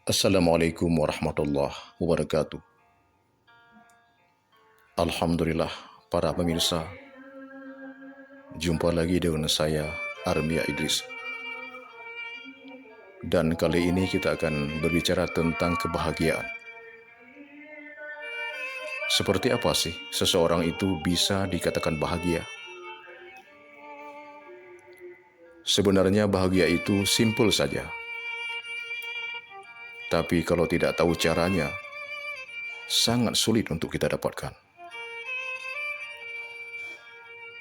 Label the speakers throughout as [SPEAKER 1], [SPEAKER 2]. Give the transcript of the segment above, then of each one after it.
[SPEAKER 1] Assalamualaikum warahmatullahi wabarakatuh. Alhamdulillah para pemirsa, jumpa lagi dengan saya Armia Idris. Dan kali ini kita akan berbicara tentang kebahagiaan. Seperti apa sih seseorang itu bisa dikatakan bahagia? Sebenarnya bahagia itu simpel saja. Tapi kalau tidak tahu caranya, sangat sulit untuk kita dapatkan.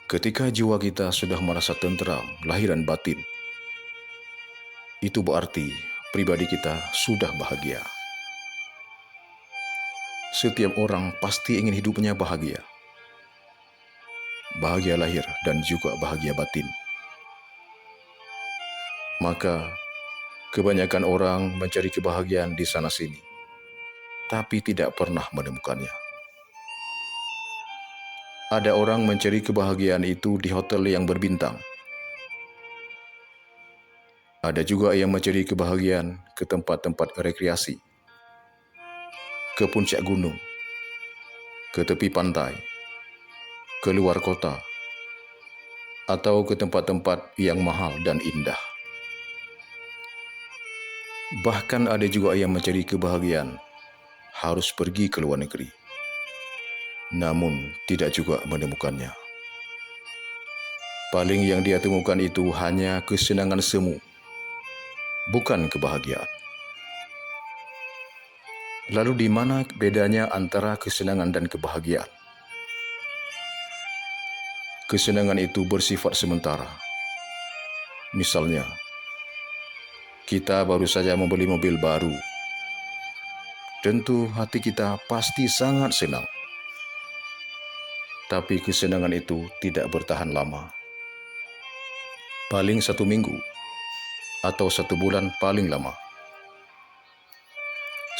[SPEAKER 1] Ketika jiwa kita sudah merasa tentram, lahir dan batin, itu berarti pribadi kita sudah bahagia. Setiap orang pasti ingin hidupnya bahagia. Bahagia lahir dan juga bahagia batin. Maka, kebanyakan orang mencari kebahagiaan di sana-sini, tapi tidak pernah menemukannya. Ada orang mencari kebahagiaan itu di hotel yang berbintang. Ada juga yang mencari kebahagiaan ke tempat-tempat rekreasi, ke puncak gunung, ke tepi pantai, ke luar kota, atau ke tempat-tempat yang mahal dan indah. Bahkan ada juga yang mencari kebahagiaan harus pergi ke luar negeri, namun tidak juga menemukannya. Paling yang dia temukan itu hanya kesenangan semu, bukan kebahagiaan. Lalu di mana bedanya antara kesenangan dan kebahagiaan? Kesenangan itu bersifat sementara. Misalnya, kita baru saja membeli mobil baru. Tentu hati kita pasti sangat senang. Tapi kesenangan itu tidak bertahan lama. Paling 1 minggu atau 1 bulan paling lama.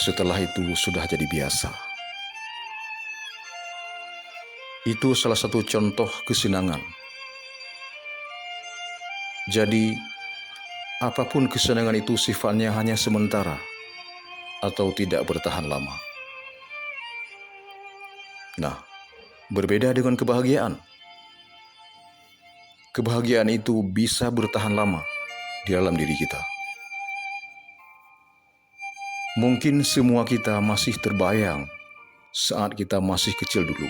[SPEAKER 1] Setelah itu sudah jadi biasa. Itu salah satu contoh kesenangan. Jadi, apapun kesenangan itu sifatnya hanya sementara atau tidak bertahan lama. Nah, berbeda dengan kebahagiaan. Kebahagiaan itu bisa bertahan lama di dalam diri kita. Mungkin semua kita masih terbayang saat kita masih kecil dulu,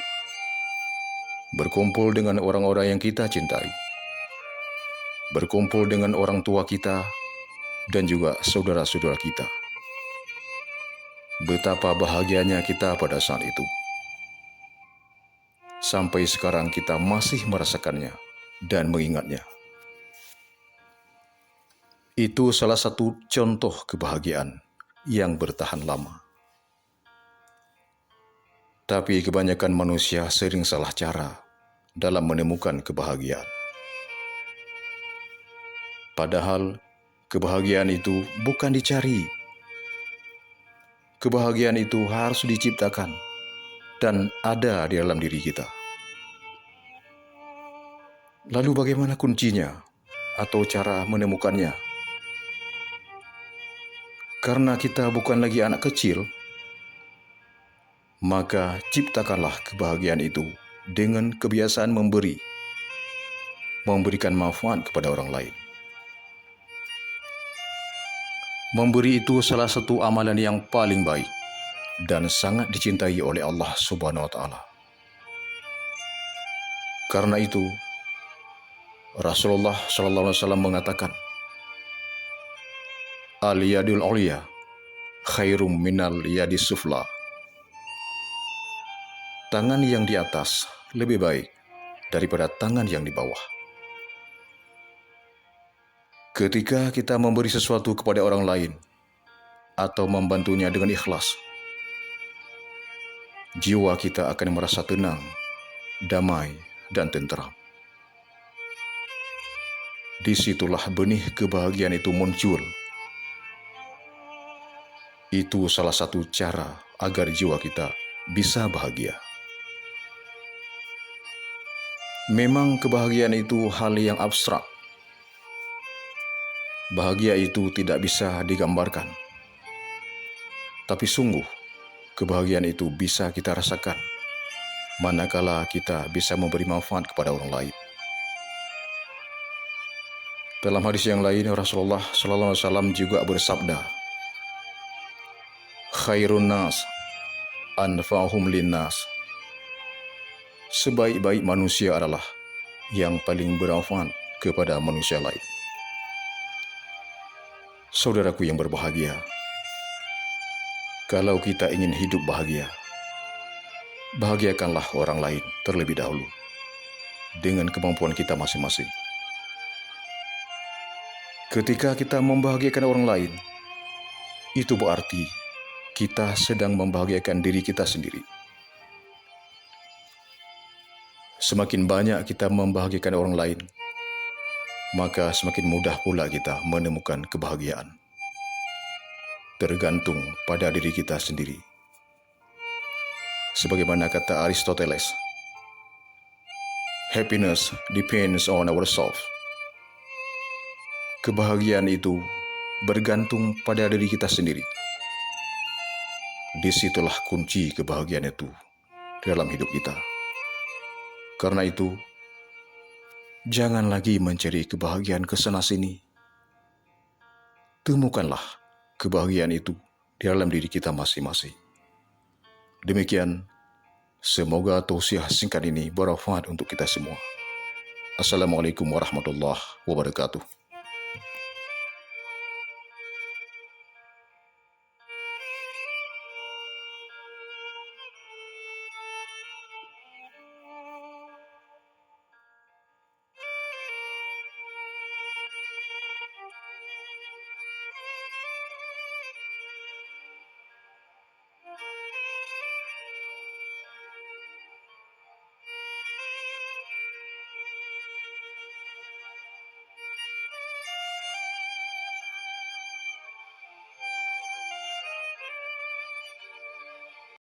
[SPEAKER 1] berkumpul dengan orang-orang yang kita cintai, berkumpul dengan orang tua kita dan juga saudara-saudara kita. Betapa bahagianya kita pada saat itu. Sampai sekarang kita masih merasakannya dan mengingatnya. Itu salah satu contoh kebahagiaan yang bertahan lama. Tapi kebanyakan manusia sering salah cara dalam menemukan kebahagiaan. Padahal kebahagiaan itu bukan dicari. Kebahagiaan itu harus diciptakan dan ada di dalam diri kita. Lalu bagaimana kuncinya atau cara menemukannya? Karena kita bukan lagi anak kecil, maka ciptakanlah kebahagiaan itu dengan kebiasaan memberi, memberikan manfaat kepada orang lain. Memberi itu salah satu amalan yang paling baik dan sangat dicintai oleh Allah Subhanahu wa Ta'ala. Karena itu, Rasulullah SAW mengatakan, Al-yadul ulya khairum minal yadis sufla. Tangan yang di atas lebih baik daripada tangan yang di bawah. Ketika kita memberi sesuatu kepada orang lain atau membantunya dengan ikhlas, jiwa kita akan merasa tenang, damai, dan tentram. Disitulah benih kebahagiaan itu muncul. Itu salah satu cara agar jiwa kita bisa bahagia. Memang kebahagiaan itu hal yang abstrak. Bahagia itu tidak bisa digambarkan. Tapi sungguh, kebahagiaan itu bisa kita rasakan manakala kita bisa memberi manfaat kepada orang lain. Dalam hadis yang lain, Rasulullah SAW juga bersabda, "Khairun nas anfa'uhum linnas." Sebaik-baik manusia adalah yang paling bermanfaat kepada manusia lain. Saudaraku yang berbahagia, kalau kita ingin hidup bahagia, bahagiakanlah orang lain terlebih dahulu dengan kemampuan kita masing-masing. Ketika kita membahagiakan orang lain, itu berarti kita sedang membahagiakan diri kita sendiri. Semakin banyak kita membahagiakan orang lain, maka semakin mudah pula kita menemukan kebahagiaan. Tergantung pada diri kita sendiri. Sebagaimana kata Aristoteles, happiness depends on ourselves. Kebahagiaan itu bergantung pada diri kita sendiri. Disitulah kunci kebahagiaan itu dalam hidup kita. Karena itu, jangan lagi mencari kebahagiaan kesana-sini. Temukanlah kebahagiaan itu di dalam diri kita masing-masing. Demikian, semoga tausiah singkat ini bermanfaat untuk kita semua. Assalamualaikum warahmatullahi wabarakatuh.